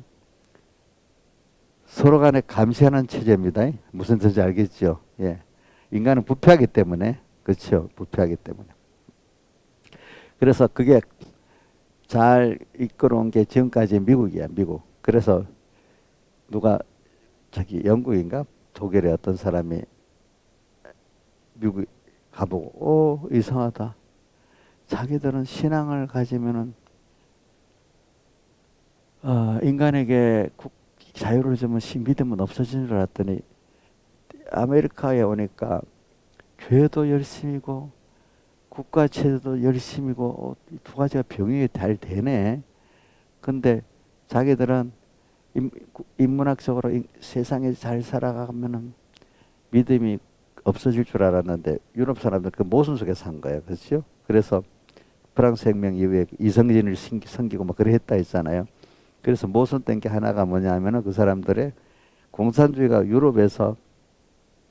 서로 간에 감시하는 체제입니다. 무슨 뜻인지 알겠죠? 예. 인간은 부패하기 때문에 그렇죠. 부패하기 때문에. 그래서 그게 잘 이끌어온 게 지금까지 미국이야. 미국. 그래서 누가 영국인가 독일의 어떤 사람이 미국 가보고 이상하다. 자기들은 신앙을 가지면은 인간에게 자유를 주면 믿음은 없어지는 줄 알았더니 아메리카에 오니까 교회도 열심이고 국가 체제도 열심이고 이 두 가지가 병행이 잘 되네. 근데 자기들은 인문학적으로 세상에 잘 살아가면은 믿음이 없어질 줄 알았는데 유럽 사람들 그 모순 속에 산 거예요. 그렇죠? 그래서 프랑스 혁명 이후에 이성진을 섬기고 막 그래 했다 했잖아요. 그래서 모순된 게 하나가 뭐냐면은 그 사람들의 공산주의가 유럽에서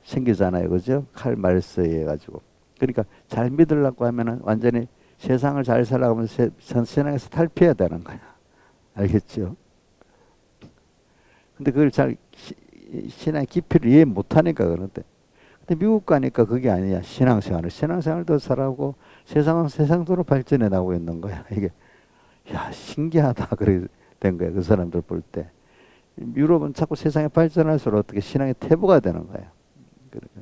생기잖아요. 그죠? 칼 마르크스에 의해 가지고. 그러니까 잘 믿으려고 하면은 완전히 세상을 잘 살아가면서 세상에서 탈피해야 되는 거야. 알겠죠? 근데 그걸 잘 신앙의 깊이를 이해 못하니까 그런데. 근데 미국 가니까 그게 아니야. 신앙생활도 잘하고 세상은 세상대로 발전해 나가고 있는 거야. 이게 야, 신기하다. 그래 된 거야. 그 사람들 볼 때. 유럽은 자꾸 세상이 발전할수록 어떻게 신앙의 태보가 되는 거예요. 그러니까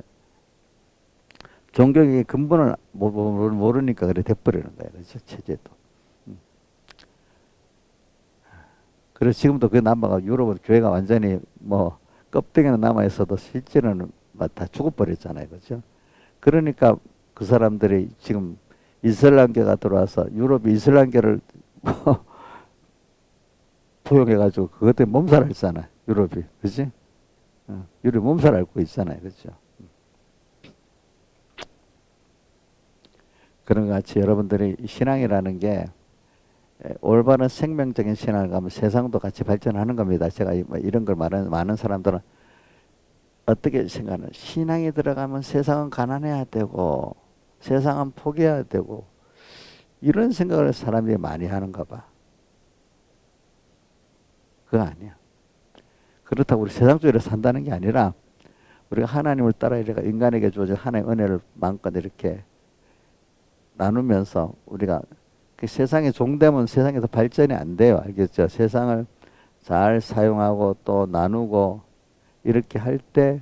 종교의 근본을 모르니까 그래 돼버리는 거예요. 그렇죠? 체제도. 음. 그래서 지금도 그 남아가 유럽은 교회가 완전히 뭐 껍데기는 남아 있어도 실제로는 다 죽어버렸잖아요. 그렇죠? 그러니까 그 사람들이 지금 이슬람교가 들어와서 유럽이 이슬람교를 포용해가지고 그것 때문에 몸살 앓잖아. 유럽이. 그지? 유럽이 몸살 앓고 있잖아요. 그렇죠? 그런 것 같이 여러분들이 신앙이라는 게 올바른 생명적인 신앙을 가면 세상도 같이 발전하는 겁니다. 제가 이런 걸 말하는 많은 사람들은 어떻게 생각하는 신앙이 들어가면 세상은 가난해야 되고 세상은 포기해야 되고 이런 생각을 사람들이 많이 하는가 봐. 그거 아니야. 그렇다고 우리 세상적으로 산다는 게 아니라 우리가 하나님을 따라 이렇게 인간에게 주어진 하나님의 은혜를 마음껏 이렇게 나누면서 우리가 그 세상에 종되면 세상에서 발전이 안 돼요. 알겠죠? 세상을 잘 사용하고 또 나누고 이렇게 할 때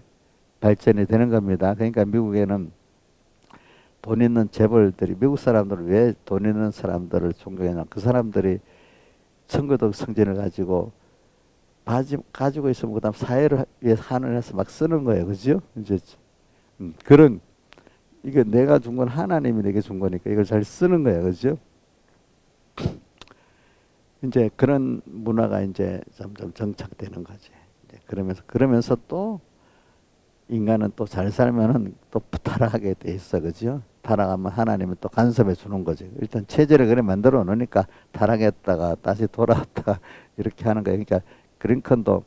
발전이 되는 겁니다. 그러니까 미국에는 돈 있는 재벌들이 미국 사람들은 왜 돈 있는 사람들을 존경하냐? 그 사람들이 청교도 성진을 가지고 있으면 그다음 사회를 위해서 하늘 해서 막 쓰는 거예요. 그죠? 이제 그런 이게 내가 준 건 하나님이 내게 준 거니까 이걸 잘 쓰는 거예요. 그죠? 이제 그런 문화가 이제 점점 정착되는 거지. 이제 그러면서 또 인간은 또 잘 살면은 또 타락하게 돼 있어. 그죠? 타락하면 하나님은 또 간섭해 주는 거지. 일단 체제를 그래 만들어 놓으니까 타락했다가 다시 돌아왔다가 이렇게 하는 거예요. 그러니까 그링컨도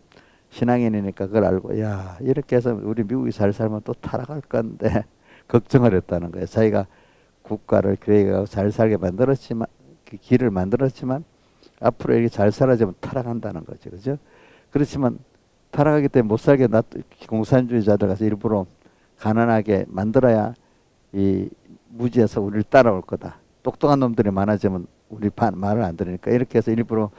신앙인이니까 그걸 알고 야 이렇게 해서 우리 미국이 잘 살면 또 타락할 건데 걱정을 했다는 거예요. 자기가 국가를 교회가 잘 살게 만들었지만 그 길을 만들었지만 앞으로 이렇게 잘 살아지면 타락한다는 거죠. 그죠? 그렇지만 타락하기 때문에 못 살게 공산주의자들 가서 일부러 가난하게 만들어야 이 무지에서 우리를 따라올 거다. 똑똑한 놈들이 많아지면 우리 말을 안 들으니까 이렇게 해서 일부러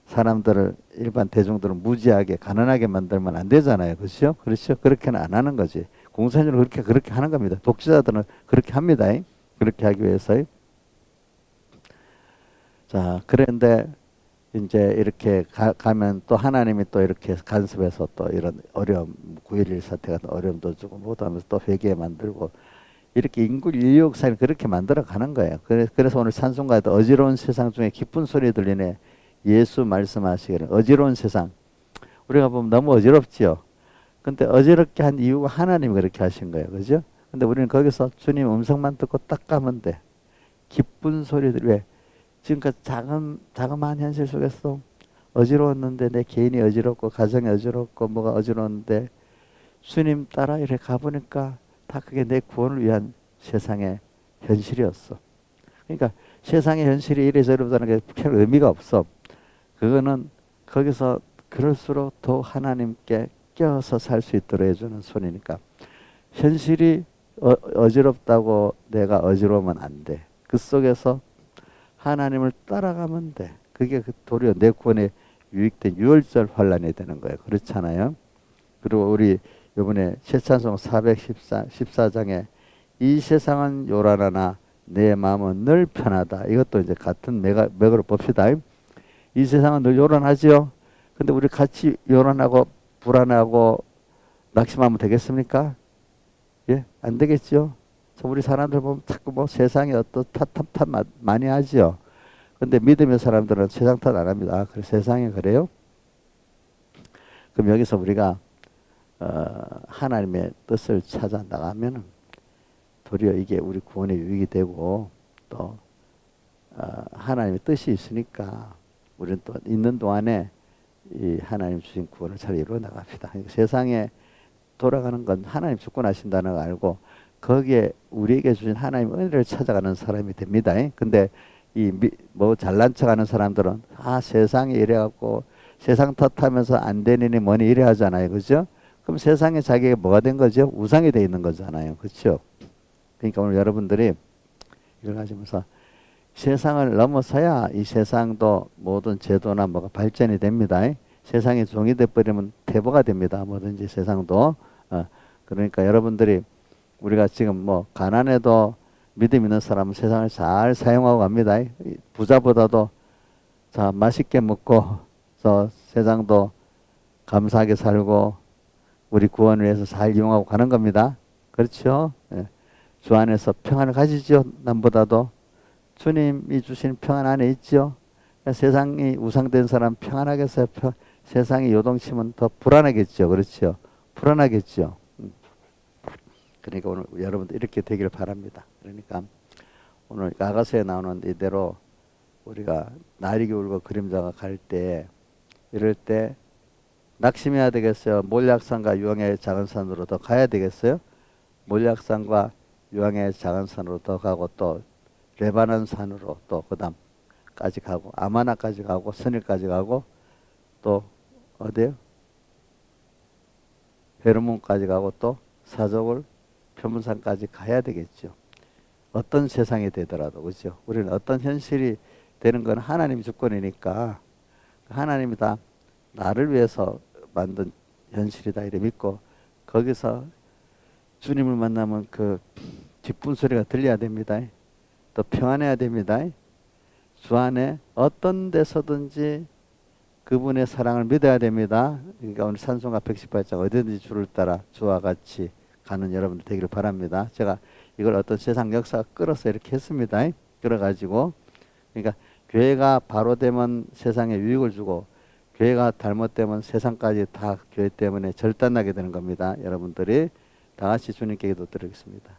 사람들을 일반 대중들은 무지하게 가난하게 만들면 안 되잖아요. 그렇죠? 그렇죠? 그렇게는 안 하는 거지. 공산주의는 그렇게 하는 겁니다. 독재자들은 그렇게 합니다. 그렇게 하기 위해서. 자, 그런데 이제 이렇게 가면 또 하나님이 또 이렇게 간섭해서 또 이런 어려움, 9.11 사태 같은 어려움도 주고 뭐도 하면서 또 회개 만들고 이렇게 인류 역사를 그렇게 만들어 가는 거예요. 그래서 오늘 찬송가에도 어지러운 세상 중에 기쁜 소리 들리네. 예수 말씀하시기를 어지러운 세상. 우리가 보면 너무 어지럽지요. 근데 어지럽게 한 이유가 하나님이 그렇게 하신 거예요. 그죠? 근데 우리는 거기서 주님 음성만 듣고 딱 가면 돼. 기쁜 소리들 왜? 지금까지 자그마한 현실 속에서 어지러웠는데 내 개인이 어지럽고 가정이 어지럽고 뭐가 어지러웠는데 주님 따라 이렇게 가보니까 다 그게 내 구원을 위한 세상의 현실이었어. 그러니까 세상의 현실이 이래서 이러다는 게 별 의미가 없어. 그거는 거기서 그럴수록 더 하나님께 껴서 살 수 있도록 해주는 손이니까 현실이 어지럽다고 내가 어지러우면 안 돼. 그 속에서 하나님을 따라가면 돼. 그게 도리어 내 구원에 유익된 유월절 환란이 되는 거예요. 그렇잖아요. 그리고 우리 이번에 최찬송 414장에 이 세상은 요란하나 내 마음은 늘 편하다. 이것도 이제 같은 맥으로 봅시다. 이 세상은 늘 요란하지요. 근데 우리 같이 요란하고 불안하고 낙심하면 되겠습니까? 예, 안 되겠죠. 우리 사람들 보면 자꾸 뭐 세상에 어떤 탓 많이 하지요. 근데 믿음의 사람들은 세상 탓 안 합니다. 아, 그래 세상에 그래요? 그럼 여기서 우리가 하나님의 뜻을 찾아 나가면은 도리어 이게 우리 구원에 유익이 되고 또 하나님의 뜻이 있으니까 우리는 또 있는 동안에 이 하나님 주신 구원을 잘 이루어 나갑시다. 세상에 돌아가는 건 하나님 주권하신다는 걸 알고 거기에 우리에게 주신 하나님 은혜를 찾아가는 사람이 됩니다. 근데 뭐 잘난 척하는 사람들은 세상에 이래갖고 세상 탓하면서 안 되느니 뭐니 이래 하잖아요. 그죠? 그럼 세상에 자기가 뭐가 된 거죠? 우상이 돼 있는 거잖아요. 그렇죠? 그러니까 오늘 여러분들이 이걸 가지면서 세상을 넘어서야 이 세상도 모든 제도나 뭐가 발전이 됩니다. 세상이 종이 돼버리면 태보가 됩니다. 뭐든지 세상도. 그러니까 여러분들이 우리가 지금 뭐 가난해도 믿음 있는 사람은 세상을 잘 사용하고 갑니다. 부자보다도 자 맛있게 먹고 저 세상도 감사하게 살고 우리 구원을 위해서 잘 이용하고 가는 겁니다. 그렇죠? 예. 주 안에서 평안을 가지죠. 남보다도 주님이 주신 평안 안에 있죠. 세상이 우상된 사람 평안하겠어요? 세상이 요동치면 더 불안하겠죠. 그렇죠? 불안하겠죠. 그러니까 오늘 여러분들 이렇게 되기를 바랍니다. 그러니까 오늘 야가서에 나오는 이대로 우리가 날이 울고 그림자가 갈 때 이럴 때 낙심해야 되겠어요? 몰약산과 유황의 작은 산으로 더 가야 되겠어요? 몰약산과 유황의 작은 산으로 더 가고 또 레바논 산으로 또 그다음까지 가고 아마나까지 가고 선일까지 가고 또 어디요? 헤르몬까지 가고 또 사족을 표문산까지 가야 되겠죠. 어떤 세상이 되더라도 그렇죠. 우리는 어떤 현실이 되는 건 하나님 주권이니까 하나님이 다 나를 위해서 만든 현실이다 이래 믿고 거기서 주님을 만나면 그 기쁜 소리가 들려야 됩니다. 또 평안해야 됩니다. 주 안에 어떤 데서든지 그분의 사랑을 믿어야 됩니다. 그러니까 오늘 찬송가 118장 어디든지 주를 따라 주와 같이 가는 여러분들 되기를 바랍니다. 제가 이걸 어떤 세상 역사가 끌어서 이렇게 했습니다. 끌어가지고 그러니까 교회가 바로 되면 세상에 유익을 주고 교회가 잘못되면 세상까지 다 교회 때문에 절단나게 되는 겁니다. 여러분들이 다 같이 주님께 기도드리겠습니다.